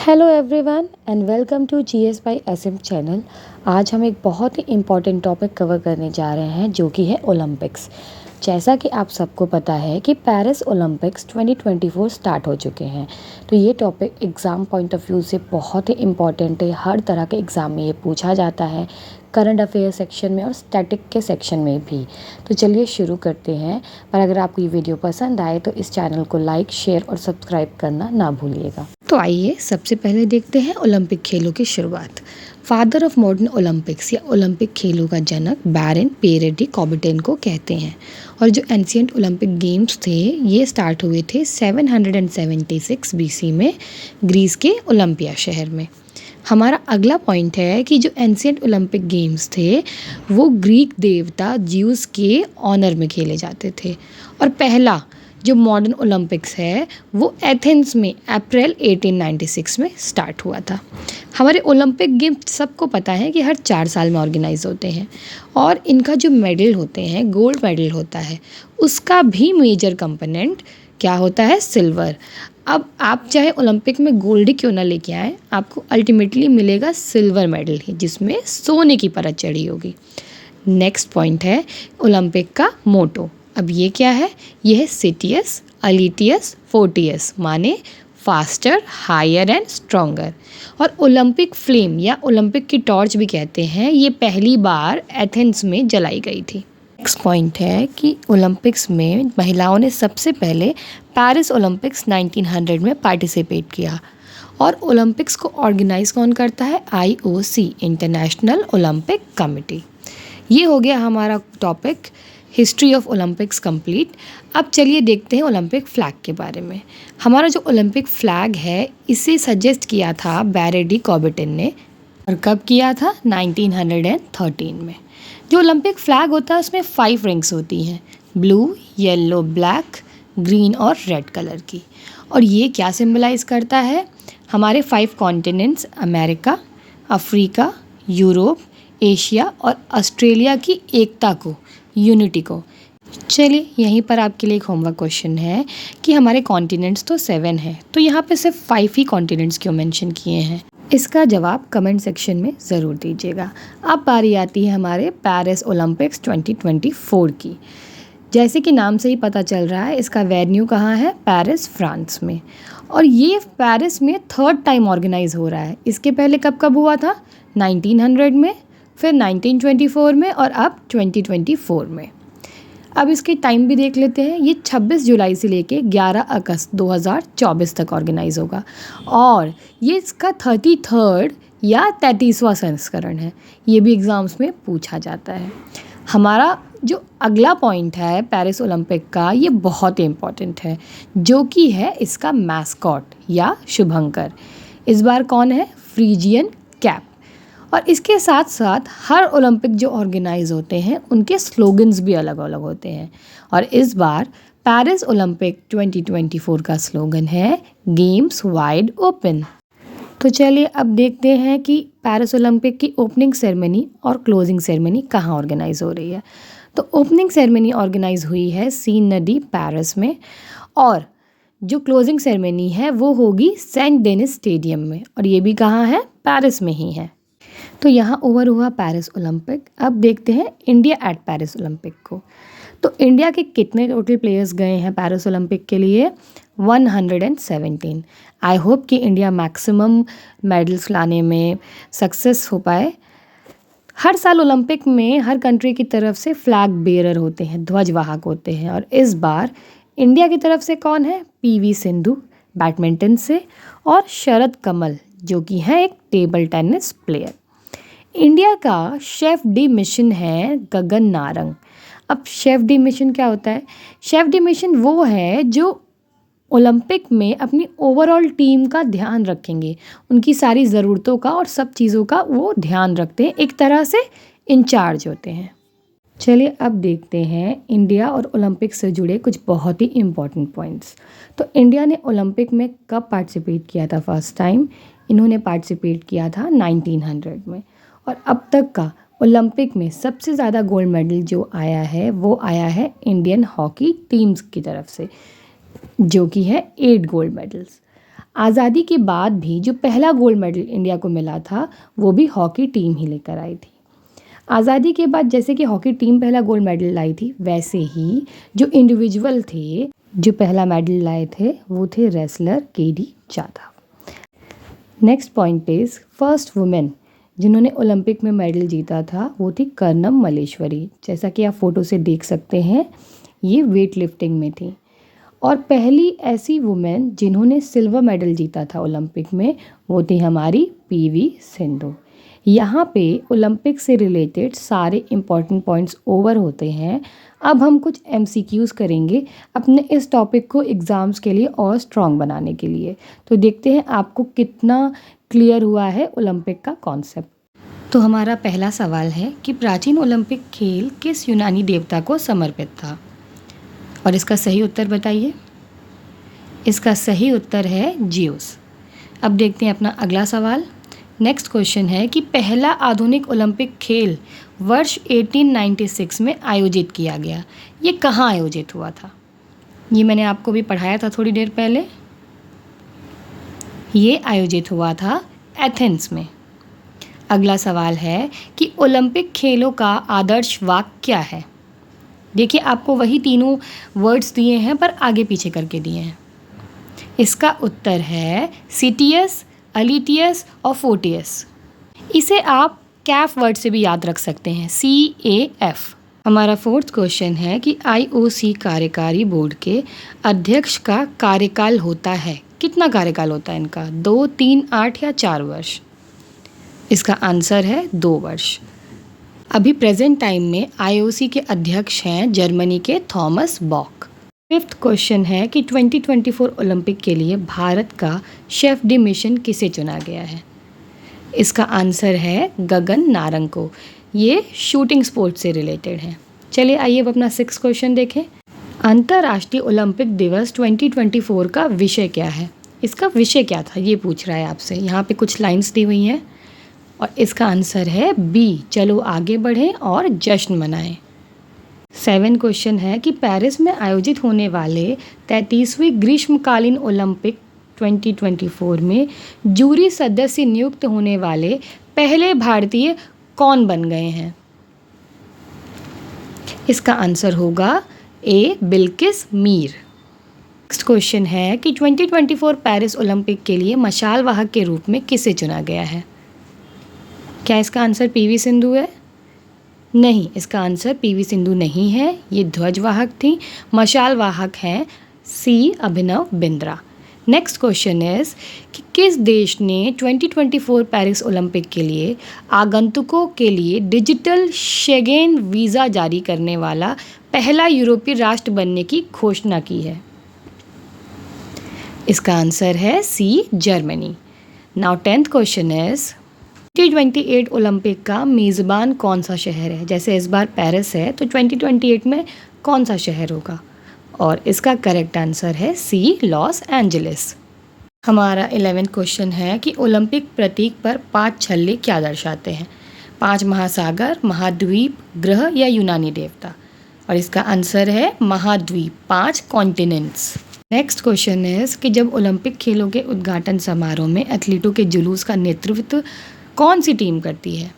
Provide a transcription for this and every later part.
Hello everyone and welcome to GS by SM channel. आज हम एक बहुत ही इम्पॉर्टेंट टॉपिक कवर करने जा रहे हैं जो कि है ओलंपिक्स। जैसा कि आप सबको पता है कि पेरिस ओलंपिक्स 2024 स्टार्ट हो चुके हैं, तो ये topic exam point of view से बहुत ही इम्पॉर्टेंट है। हर तरह के एग्ज़ाम में ये पूछा जाता है, करंट अफेयर सेक्शन में और स्टैटिक के सेक्शन में भी। तो चलिए शुरू करते हैं। पर अगर आपको ये वीडियो पसंद आए तो इस चैनल को लाइक, शेयर और सब्सक्राइब करना ना भूलिएगा। तो आइए सबसे पहले देखते हैं ओलंपिक खेलों की शुरुआत। फादर ऑफ मॉडर्न ओलंपिक्स या ओलंपिक खेलों का जनक बैरन पियरे डी कॉबिटन को कहते हैं। और जो एंशिएंट ओलंपिक गेम्स थे ये स्टार्ट हुए थे 776 बीसी में ग्रीस के ओलंपिया शहर में। हमारा अगला पॉइंट है कि जो एंशिएंट ओलंपिक गेम्स थे वो ग्रीक देवता ज्यूस के ऑनर में खेले जाते थे। और पहला जो मॉडर्न ओलंपिक्स है वो एथेंस में अप्रैल 1896 में स्टार्ट हुआ था। हमारे ओलंपिक गेम्स सबको पता है कि हर 4 साल में ऑर्गेनाइज होते हैं और इनका जो मेडल होते हैं, गोल्ड मेडल होता है, उसका भी मेजर कंपोनेंट क्या होता है? सिल्वर। अब आप चाहे ओलंपिक में गोल्ड ही क्यों ना लेके आए, आपको अल्टीमेटली मिलेगा सिल्वर मेडल ही, जिसमें सोने की परत चढ़ी होगी। नेक्स्ट पॉइंट है ओलंपिक का मोटो। अब ये क्या है? ये है सिटियस अलिटियस फोर्टियस, माने फास्टर, हायर एंड स्ट्रॉन्गर। और ओलंपिक फ्लेम या ओलंपिक की टॉर्च भी कहते हैं, ये पहली बार एथेंस में जलाई गई थी। नेक्स्ट पॉइंट है कि ओलंपिक्स में महिलाओं ने सबसे पहले पेरिस ओलंपिक्स 1900 में पार्टिसिपेट किया। और ओलंपिक्स को ऑर्गेनाइज कौन करता है? IOC, international Olympic committee. ये हो गया हमारा topic history of Olympics complete. अब चलिए देखते हैं ओलंपिक फ्लैग के बारे में। हमारा जो ओलंपिक फ्लैग है इसे सजेस्ट किया था बैरन डी कॉबिटन ने। और कब किया था? 1913 में। जो ओलंपिक फ्लैग होता है उसमें 5 रिंग्स होती हैं, ब्लू, येलो, ब्लैक, ग्रीन और रेड कलर की। और ये क्या सिंबलाइज करता है? हमारे 5 continents America, Africa, Europe, Asia और ऑस्ट्रेलिया की एकता को, यूनिटी को। चलिए यहीं पर आपके लिए एक होमवर्क क्वेश्चन है कि हमारे कॉन्टिनेंट्स तो 7 हैं, तो यहाँ पे सिर्फ 5 ही कॉन्टिनेंट्स क्यों मेंशन किए हैं? इसका जवाब कमेंट सेक्शन में ज़रूर दीजिएगा। अब बारी आती है हमारे पेरिस ओलंपिक्स 2024 की। जैसे कि नाम से ही पता चल रहा है, इसका वेन्यू कहाँ है? पेरिस, फ्रांस में। और ये पेरिस में 3rd टाइम ऑर्गेनाइज हो रहा है। इसके पहले कब कब हुआ था? 1900 में, फिर 1924 में और अब 2024 में। अब इसके टाइम भी देख लेते हैं। ये 26 जुलाई से लेके 11 अगस्त 2024 तक ऑर्गेनाइज होगा। और ये इसका 33rd या 33वां संस्करण है। ये भी एग्ज़ाम्स में पूछा जाता है। हमारा जो अगला पॉइंट है पेरिस ओलंपिक का, ये बहुत ही इम्पॉर्टेंट है, जो कि है इसका मैस्कॉट या शुभंकर। इस बार कौन है? Friesian cap. और इसके साथ साथ हर ओलंपिक जो ऑर्गेनाइज होते हैं उनके स्लोगन्स भी अलग अलग होते हैं। और इस बार पेरिस ओलंपिक 2024 का स्लोगन है गेम्स वाइड ओपन। तो चलिए अब देखते हैं कि पेरिस ओलंपिक की ओपनिंग सेरेमनी और क्लोजिंग सेरेमनी कहाँ ऑर्गेनाइज हो रही है। तो ओपनिंग सेरेमनी ऑर्गेनाइज हुई है सीन नदी पेरिस में, और जो क्लोजिंग सेरेमनी है वो होगी सेंट डेनिस स्टेडियम में, और ये भी कहाँ है? पेरिस में ही है। तो यहाँ ओवर हुआ पेरिस ओलंपिक। अब देखते हैं इंडिया एट पेरिस ओलंपिक को। तो इंडिया के कितने टोटल प्लेयर्स गए हैं पेरिस ओलंपिक के लिए? 117। आई होप कि इंडिया मैक्सिमम मेडल्स लाने में सक्सेस हो पाए। हर साल ओलंपिक में हर कंट्री की तरफ से फ्लैग बेरर होते हैं, ध्वजवाहक होते हैं। और इस बार इंडिया की तरफ से कौन है? PV सिंधु बैडमिंटन से, और शरद कमल जो कि है एक टेबल टेनिस प्लेयर। इंडिया का शेफ डी मिशन है गगन नारंग। अब शेफ डी मिशन क्या होता है? शेफ डी मिशन वो है जो ओलंपिक में अपनी ओवरऑल टीम का ध्यान रखेंगे, उनकी सारी ज़रूरतों का और सब चीज़ों का वो ध्यान रखते हैं, एक तरह से इंचार्ज होते हैं। चलिए अब देखते हैं इंडिया और ओलंपिक से जुड़े कुछ बहुत ही इम्पॉर्टेंट पॉइंट्स। तो इंडिया ने ओलंपिक में कब पार्टिसिपेट किया था? फर्स्ट टाइम इन्होंने पार्टिसिपेट किया था 1900 में। और अब तक का ओलंपिक में सबसे ज़्यादा गोल्ड मेडल जो आया है वो आया है इंडियन हॉकी टीम्स की तरफ से, जो कि है 8 गोल्ड मेडल्स। आज़ादी के बाद भी जो पहला गोल्ड मेडल इंडिया को मिला था वो भी हॉकी टीम ही लेकर आई थी। आज़ादी के बाद जैसे कि हॉकी टीम पहला गोल्ड मेडल लाई थी, वैसे ही जो इंडिविजुअल थे जो पहला मेडल लाए थे वो थे wrestler KD Jadhav. Next point is first women जिन्होंने ओलंपिक में मेडल जीता था वो थी कर्नम मल्लेश्वरी। जैसा कि आप फोटो से देख सकते हैं ये वेट लिफ्टिंग में थी। और पहली ऐसी वुमेन जिन्होंने सिल्वर मेडल जीता था ओलंपिक में वो थी हमारी पीवी सिंधु। यहाँ पे ओलंपिक से रिलेटेड सारे इम्पॉर्टेंट पॉइंट्स ओवर होते हैं। अब हम कुछ एमसीक्यूज़ करेंगे अपने इस टॉपिक को एग्ज़ाम्स के लिए और स्ट्रॉन्ग बनाने के लिए। तो देखते हैं आपको कितना क्लियर हुआ है ओलंपिक का कॉन्सेप्ट। तो हमारा पहला सवाल है कि प्राचीन ओलंपिक खेल किस यूनानी देवता को समर्पित था? और इसका सही उत्तर बताइए। इसका सही उत्तर है जियोस। अब देखते हैं अपना अगला सवाल। नेक्स्ट क्वेश्चन है कि पहला आधुनिक ओलंपिक खेल वर्ष 1896 में आयोजित किया गया। ये कहाँ आयोजित हुआ था? ये मैंने आपको भी पढ़ाया था थोड़ी देर पहले। ये आयोजित हुआ था एथेंस में। अगला सवाल है कि ओलंपिक खेलों का आदर्श वाक्य क्या है? देखिए आपको वही तीनों वर्ड्स दिए हैं पर आगे पीछे करके दिए हैं। इसका उत्तर है सीटीएस, अलिटियस और फोर्टियस। इसे आप कैफ वर्ड से भी याद रख सकते हैं, CAF। हमारा फोर्थ क्वेश्चन है कि IOC कार्यकारी बोर्ड के अध्यक्ष का कार्यकाल होता है। कितना कार्यकाल होता है इनका? 2, 3, 8 या 4 वर्ष? इसका आंसर है 2 वर्ष। अभी प्रेजेंट टाइम में IOC के अध्यक्ष हैं जर्मनी के थॉमस बॉक। फिफ्थ क्वेश्चन है कि 2024 ओलंपिक के लिए भारत का शेफ डी मिशन किसे चुना गया है? इसका आंसर है गगन नारंग को। ये शूटिंग स्पोर्ट से रिलेटेड है। चलिए आइए अब अपना 6th क्वेश्चन देखें। अंतर्राष्ट्रीय ओलंपिक दिवस 2024 का विषय क्या है? इसका विषय क्या था ये पूछ रहा है आपसे। यहाँ पे कुछ लाइन्स दी हुई हैं और इसका आंसर है बी, चलो आगे बढ़ें और जश्न मनाएं। 7 क्वेश्चन है कि पेरिस में आयोजित होने वाले 33वें ग्रीष्मकालीन ओलंपिक 2024 में जूरी सदस्य नियुक्त होने वाले पहले भारतीय कौन बन गए हैं? इसका आंसर होगा ए, बिल्किस मीर। नेक्स्ट क्वेश्चन है कि 2024 पेरिस ओलंपिक के लिए मशाल वाहक के रूप में किसे चुना गया है? क्या इसका आंसर पीवी सिंधु है? नहीं, इसका आंसर पीवी सिंधु नहीं है। ये ध्वजवाहक थी। मशाल वाहक हैं सी, Abhinav Bindra. Next question is कि किस देश ने 2024 पेरिस ओलंपिक के लिए आगंतुकों के लिए डिजिटल शेंगेन वीज़ा जारी करने वाला पहला यूरोपीय राष्ट्र बनने की घोषणा की है? इसका आंसर है C, Germany. Now 10th question is 2028 Olympic का मेज़बान कौन सा शहर है? जैसे इस बार पेरिस है तो 2028 में कौन सा शहर होगा? और इसका करेक्ट आंसर है सी, लॉस एंजलिस। हमारा 11th क्वेश्चन है कि ओलंपिक प्रतीक पर 5 छल्ले क्या दर्शाते हैं? 5 महासागर, महाद्वीप, ग्रह या यूनानी देवता? और इसका आंसर है महाद्वीप, 5 कॉन्टिनेंट्स। नेक्स्ट क्वेश्चन इज कि जब ओलंपिक खेलों के उद्घाटन समारोह में एथलीटों के जुलूस का नेतृत्व कौन सी टीम करती है?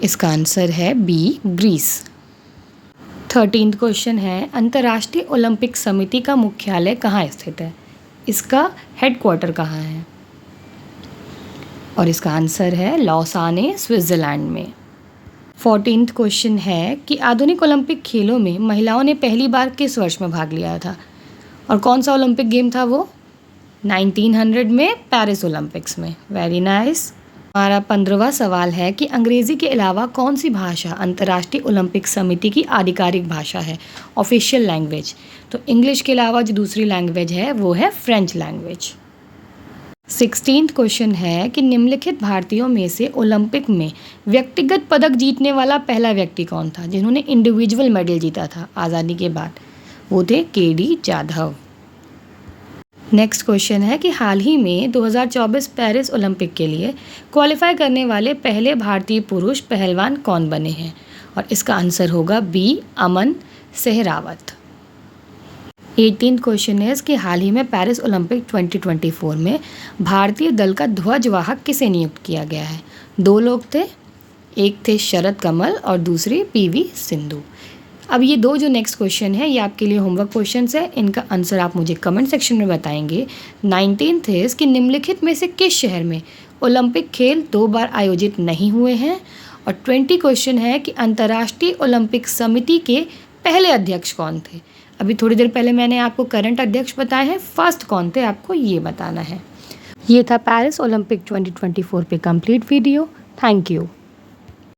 इसका आंसर है बी, ग्रीस। 13th क्वेश्चन है अंतर्राष्ट्रीय ओलंपिक समिति का मुख्यालय कहाँ स्थित है? इसका हेडक्वार्टर कहाँ है? और इसका आंसर है लॉसाने, स्विट्जरलैंड में। 14th क्वेश्चन है कि आधुनिक ओलंपिक खेलों में महिलाओं ने पहली बार किस वर्ष में भाग लिया था? और कौन सा ओलंपिक गेम था वो? 1900 में पेरिस ओलंपिक्स में। Very nice. हमारा 15वां सवाल है कि अंग्रेज़ी के अलावा कौन सी भाषा अंतर्राष्ट्रीय ओलंपिक समिति की आधिकारिक भाषा है, ऑफिशियल लैंग्वेज? तो इंग्लिश के अलावा जो दूसरी लैंग्वेज है वो है फ्रेंच लैंग्वेज। 16th क्वेश्चन है कि निम्नलिखित भारतीयों में से ओलंपिक में व्यक्तिगत पदक जीतने वाला पहला व्यक्ति कौन था जिन्होंने इंडिविजुअल मेडल जीता था आज़ादी के बाद? वो थे केडी जाधव। नेक्स्ट क्वेश्चन है कि हाल ही में 2024 पेरिस ओलंपिक के लिए क्वालिफाई करने वाले पहले भारतीय पुरुष पहलवान कौन बने हैं? और इसका आंसर होगा बी, अमन सेहरावत। 18th क्वेश्चन है कि हाल ही में पेरिस ओलंपिक 2024 में भारतीय दल का ध्वजवाहक किसे नियुक्त किया गया है? 2 लोग थे, एक थे शरद कमल और दूसरी पीवी सिंधु। अब ये 2 जो नेक्स्ट क्वेश्चन है ये आपके लिए होमवर्क क्वेश्चन है, इनका आंसर आप मुझे कमेंट सेक्शन में बताएंगे। 19th है कि निम्नलिखित में से किस शहर में ओलंपिक खेल 2 बार आयोजित नहीं हुए हैं? और 20 क्वेश्चन है कि अंतर्राष्ट्रीय ओलंपिक समिति के पहले अध्यक्ष कौन थे? अभी थोड़ी देर पहले मैंने आपको करंट अध्यक्ष बताए हैं, फर्स्ट कौन थे आपको ये बताना है। ये था पेरिस ओलंपिक 2024 पे कंप्लीट वीडियो। Thank you.